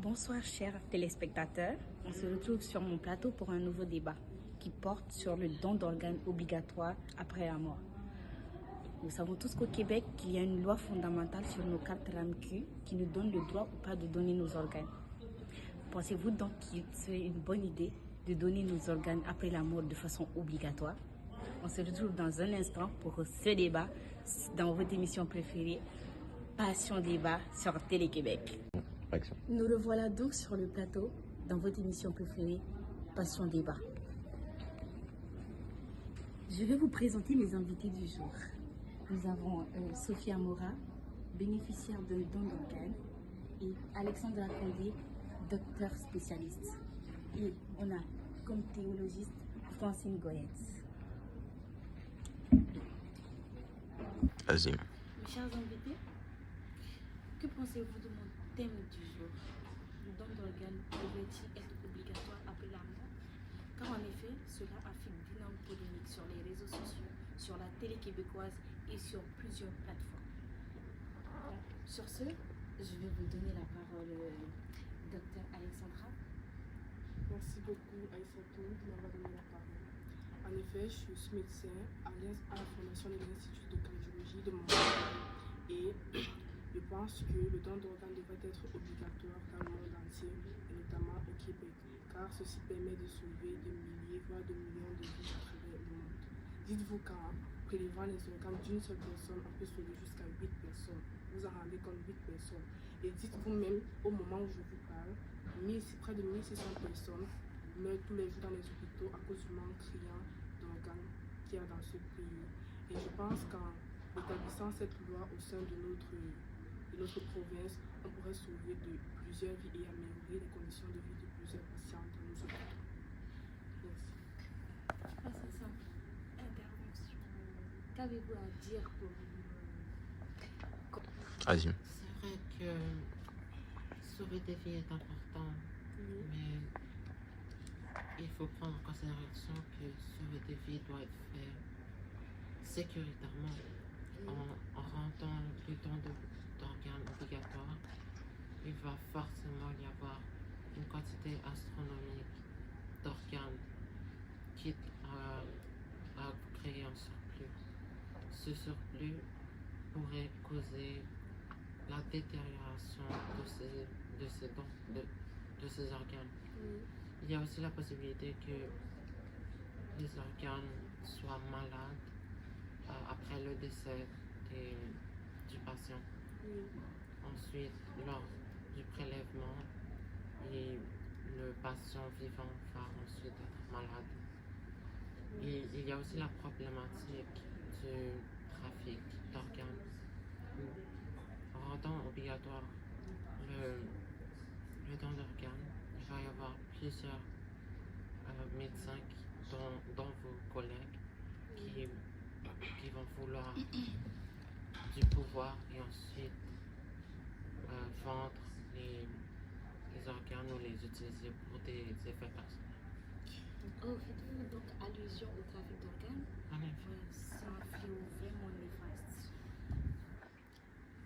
Bonsoir chers téléspectateurs, on se retrouve sur mon plateau pour un nouveau débat qui porte sur le don d'organes obligatoire après la mort. Nous savons tous qu'au Québec, il y a une loi fondamentale sur nos cartes RAMQ qui nous donne le droit ou pas de donner nos organes. Pensez-vous donc qu'il serait une bonne idée de donner nos organes après la mort de façon obligatoire? On se retrouve dans un instant pour ce débat dans votre émission préférée, Passion Débat sur Télé-Québec. Action. Nous revoilà donc sur le plateau dans votre émission préférée, Passion Débat. Je vais vous présenter les invités du jour. Nous avons Sophia Mora, bénéficiaire d'un don d'organes, et Alexandra Condé, docteur spécialiste. Et on a comme théologiste Francine Goyetz. Vas-y. Mes chers invités, que pensez-vous de mon thème du jour? Le don d'organes devrait-il être obligatoire après la mort? Car en effet, cela a fait d'énormes polémiques sur les réseaux sociaux, sur la télé québécoise et sur plusieurs plateformes. Sur ce, je vais vous donner la parole, docteur Alexandra. Merci beaucoup Aïssatou de m'avoir donné la parole. En effet, je suis médecin à la fondation de l'Institut de cardiologie de Montréal et je pense que le don d'organes devrait être obligatoire dans le monde entier et notamment au Québec, car ceci permet de sauver des milliers, voire de millions de vies à travers le monde. Dites-vous qu'en prélevant les organes d'une seule personne, on peut sauver jusqu'à 8 personnes. Vous en rendez compte, 8 personnes. Et dites-vous même, au moment où je vous parle, près de 1600 personnes meurent tous les jours dans les hôpitaux à cause du manque criant d'organes qu'il y a dans ce pays. Et je pense qu'en établissant cette loi au sein de notre province, on pourrait sauver de plusieurs vies et améliorer les conditions de vie de plusieurs patients dans nos hôpitaux. Merci. C'est ça. Intervention. Qu'avez-vous à dire pour Vas-y. C'est vrai que sauver des vies est important, mais il faut prendre en considération que sauver des vies doit être fait sécuritairement. En rendant le don d'organes obligatoire, il va forcément y avoir une quantité astronomique d'organes quitte à créer un surplus. Ce surplus pourrait causer la détérioration de ces organes. Il y a aussi la possibilité que les organes soient malades après le décès du patient. Ensuite, lors du prélèvement, le patient vivant va ensuite être malade. Et il y a aussi la problématique du trafic d'organes. En rendant obligatoire le don d'organes, il va y avoir plusieurs médecins dont vos collègues qui vont vouloir du pouvoir et ensuite vendre les organes ou les utiliser pour des effets personnels. Oh, faites-vous donc allusion au trafic d'organes? En effet. C'est un fléau vraiment néfaste.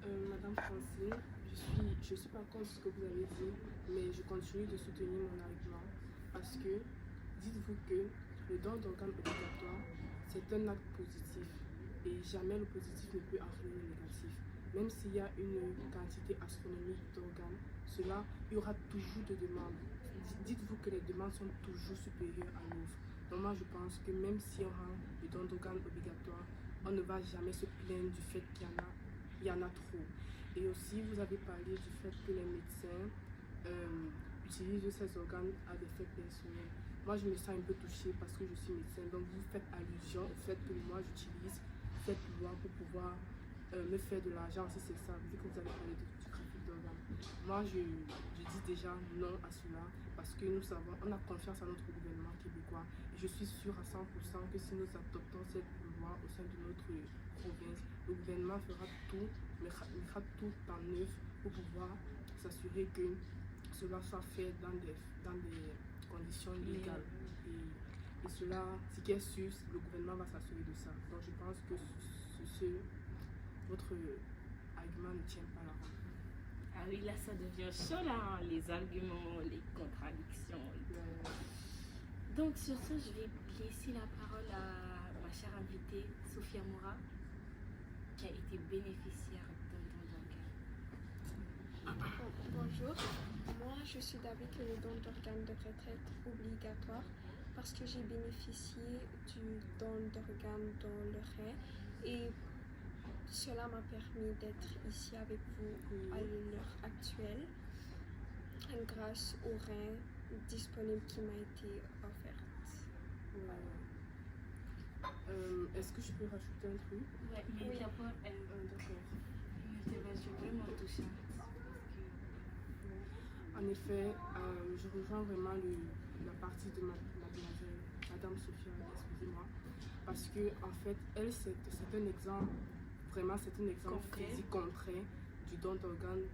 Madame Francine, je suis pas contre ce que vous avez dit, mais je continue de soutenir mon argument parce que dites-vous que le don d'organes obligatoire, c'est un acte positif et jamais le positif ne peut influer le négatif. Même s'il y a une quantité astronomique d'organes, il y aura toujours de demandes. Dites-vous que les demandes sont toujours supérieures à l'offre. Donc moi je pense que même si on rend le don d'organes obligatoire, on ne va jamais se plaindre du fait qu'il y en a trop. Et aussi, vous avez parlé du fait que les médecins utilisent ces organes à des faits personnels. Moi, je me sens un peu touchée parce que je suis médecin. Donc, vous faites allusion au fait que moi, j'utilise cette loi pour pouvoir me faire de l'argent, si c'est ça, vu que vous avez parlé du trafic d'organes. Moi, je dis déjà non à cela parce que nous savons, on a confiance en notre gouvernement québécois. Et je suis sûre à 100% que si nous adoptons cette loi au sein de notre province, le gouvernement fera tout, mettra tout en œuvre pour pouvoir s'assurer que cela soit fait dans des conditions légales. Et cela, ce qui est sûr, le gouvernement va s'assurer de ça. Donc je pense que votre argument ne tient pas la route. oui, là, ça devient chaud, là, les arguments, les contradictions. Donc, sur ce, je vais laisser la parole à ma chère invitée, Sophia Moura, qui a été bénéficiaire d'un don d'organes. Bonjour, moi je suis d'avis que le don d'organes devrait être obligatoire parce que j'ai bénéficié du don d'organes dans le rein et cela m'a permis d'être ici avec vous à l'heure actuelle grâce au rein disponible qui m'a été offert. Est-ce que je peux rajouter un truc? Ouais, mais Oui. d'abord, D'accord. je suis vraiment touchée. En effet, je rejoins vraiment la partie de mademoiselle, Madame Sophia, excusez-moi, parce que en fait, elle, c'est un exemple, vraiment, c'est un exemple Concret. physique concret du don d'organes,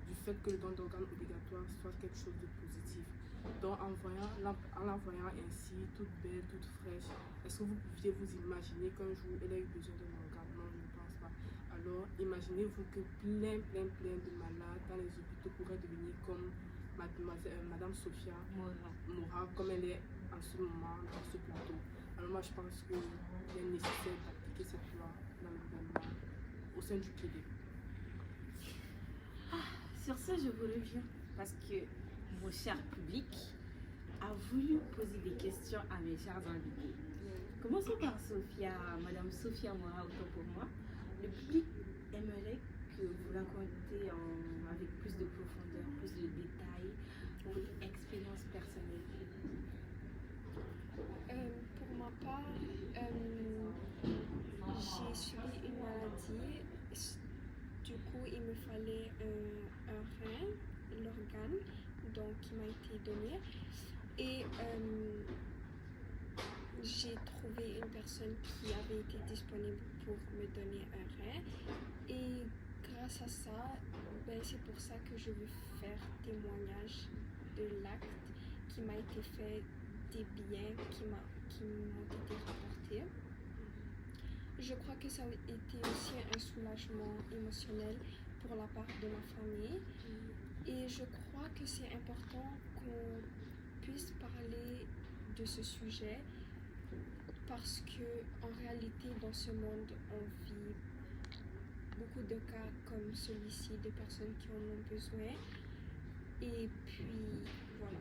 du fait que le don d'organes obligatoire soit quelque chose de positif. Donc, en la voyant ainsi, toute belle, toute fraîche, est-ce que vous pouviez vous imaginer qu'un jour, elle a eu besoin d'un organe? Non, je ne pense pas. Alors, imaginez-vous que plein de malades dans les hôpitaux pourraient devenir comme Madame Sophia Moura, comme elle est en ce moment dans ce plateau. Alors moi, je pense qu'il est nécessaire d'appliquer cette loi dans le gouvernement au sein du Québec. Sur ce, je vous reviens parce que mon cher public a voulu poser des questions à mes chers invités. Commençons par Madame Sophia Moura, autant pour moi. Le public aimerait que vous racontiez avec plus de profondeur, plus de détails, votre expérience personnelle. Pour ma part, j'ai subi une maladie. Du coup, il me fallait un rein, l'organe, donc qui m'a été donné. Et j'ai trouvé une personne qui avait été disponible pour me donner un rein. Et grâce à ça, c'est pour ça que je veux faire témoignage de l'acte qui m'a été fait, des biens qui m'ont été rapportés. Je crois que ça a été aussi un soulagement émotionnel pour la part de ma famille. Et je crois que c'est important qu'on puisse parler de ce sujet parce que en réalité, dans ce monde, on vit beaucoup de cas comme celui-ci, de personnes qui en ont besoin. Et puis, voilà.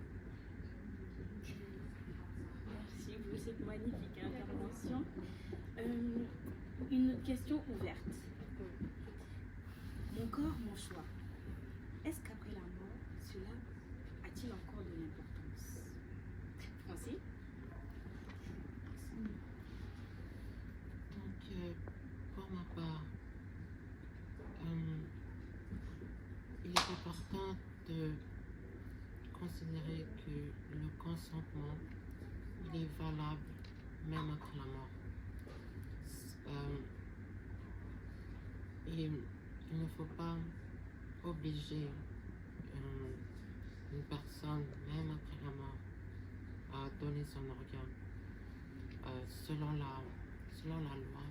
Merci pour cette magnifique intervention. Une question ouverte. Mon corps, mon choix. Est-ce qu'après la mort, cela a-t-il encore de l'importance? Francis? Donc, pour ma part, il est important de considérer que le consentement, il est valable même après la mort. Il ne faut pas obliger une personne, même après la mort, à donner son organe. Selon la loi,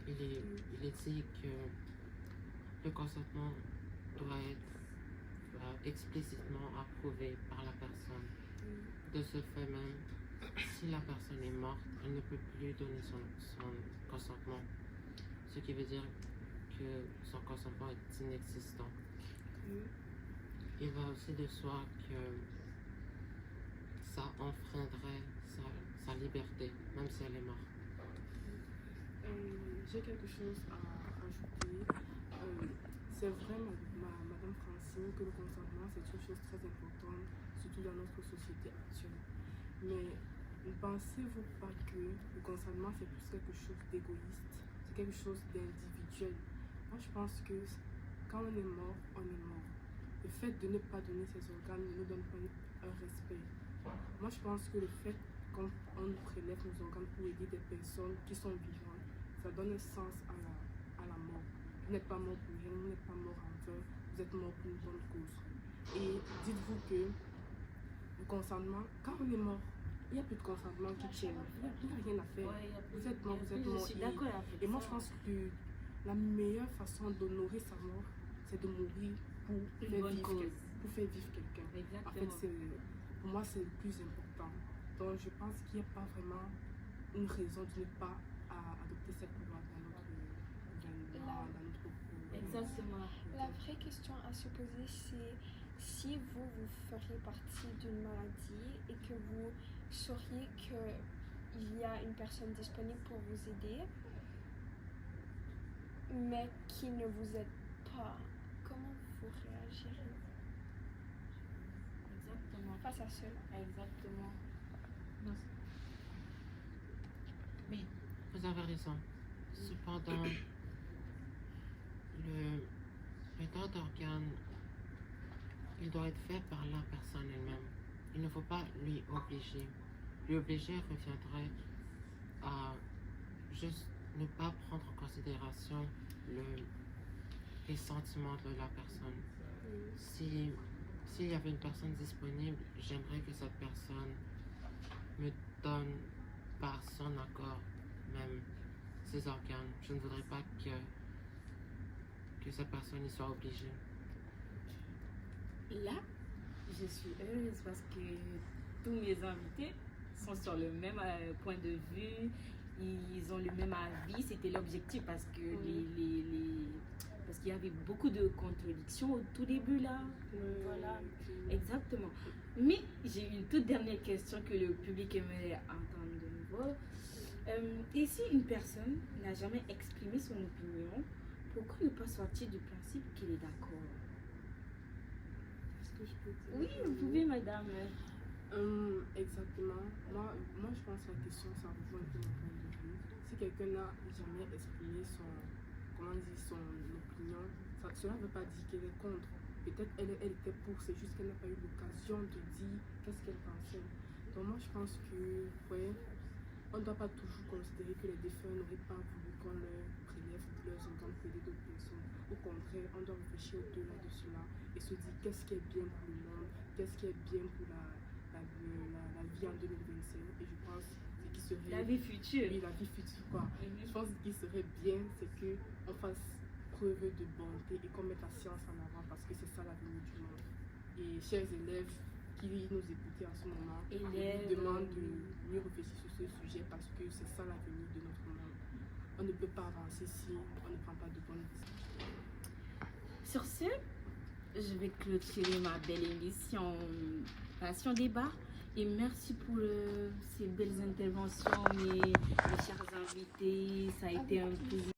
il est dit que le consentement doit être explicitement approuvé par la personne. De ce fait même, si la personne est morte, elle ne peut plus donner son consentement. Ce qui veut dire que son consentement est inexistant. Il va aussi de soi que ça enfreindrait sa liberté, même si elle est morte. J'ai quelque chose à ajouter. C'est vrai, Madame Francine, que le consentement, c'est une chose très importante, surtout dans notre société actuelle. Mais ne pensez-vous pas que le consentement, c'est plus quelque chose d'égoïste, c'est quelque chose d'individuel? Moi, je pense que quand on est mort, on est mort. Le fait de ne pas donner ses organes ne nous donne pas un respect. Moi, je pense que le fait qu'on nous prélève nos organes pour aider des personnes qui sont vivantes, ça donne un sens à la mort. Vous n'êtes pas mort pour rien, vous n'êtes pas mort en vain, vous êtes mort pour une bonne cause. Et dites-vous que le consentement, quand on est mort, il n'y a plus de consentement qui tient. Il n'y a rien à faire. Vous êtes mort, vous êtes mort. Je suis d'accord avec Et moi, ça. je pense que la meilleure façon d'honorer sa mort, c'est de mourir pour Faire une bonne vivre cause. pour faire vivre quelqu'un. En Exactement. fait, pour moi, c'est le plus important. Donc, je pense qu'il n'y a pas vraiment une raison de ne pas adopter cette loi dans notre gouvernement, dans notre pays. Exactement. La vraie question à se poser, c'est si vous feriez partie d'une maladie et que vous sauriez qu'il y a une personne disponible pour vous aider, mais qui ne vous aide pas, comment vous réagirez Exactement. face à cela? Exactement. Oui, vous avez raison. Cependant, le don d'organes, il doit être fait par la personne elle-même. Il ne faut pas lui obliger. Lui obliger reviendrait à juste ne pas prendre en considération les sentiments de la personne. S'il y avait une personne disponible, j'aimerais que cette personne me donne par son accord même ses organes. Je ne voudrais pas que cette personne y soit obligée. Là, je suis heureuse parce que tous mes invités sont sur le même point de vue, ils ont le même avis. C'était l'objectif parce que parce qu'il y avait beaucoup de contradictions au tout début là. Voilà, exactement. Mais j'ai une toute dernière question que le public aimerait entendre de nouveau. Et si une personne n'a jamais exprimé son opinion, pourquoi ne pas sortir du principe qu'il est d'accord? Est-ce que je peux dire? Oui, vous pouvez, madame. Exactement. Moi, je pense que la question, ça rejoint un peu mon point de vue. Si quelqu'un n'a jamais exprimé son opinion, cela ne veut pas dire qu'elle est contre. Peut-être elle était pour, c'est juste qu'elle n'a pas eu l'occasion de dire qu'est-ce qu'elle pensait. Donc moi, je pense que, ouais, on ne doit pas toujours considérer que les défunts n'auraient pas voulu qu'on leur prélève leurs organes pour aider d'autres personnes. Au contraire, on doit réfléchir au-delà de cela et se dire qu'est-ce qui est bien pour le monde, qu'est-ce qui est bien pour la vie en 2025. Et je pense ce qui serait... La vie future. Oui, la vie future, quoi. Je pense que ce qui serait bien, c'est qu'on fasse preuve de bonté et qu'on mette la science en avant parce que c'est ça l'avenir du monde. Et chers élèves qui nous écoutez en ce moment, je vous demande de mieux réfléchir sur ce sujet parce que c'est ça l'avenir de notre monde. On ne peut pas avancer si on ne prend pas de bonnes décisions. Sur ce, je vais clôturer ma belle émission Passion Débat. Et merci pour ces belles interventions, mes chers invités. Ça a été un plaisir.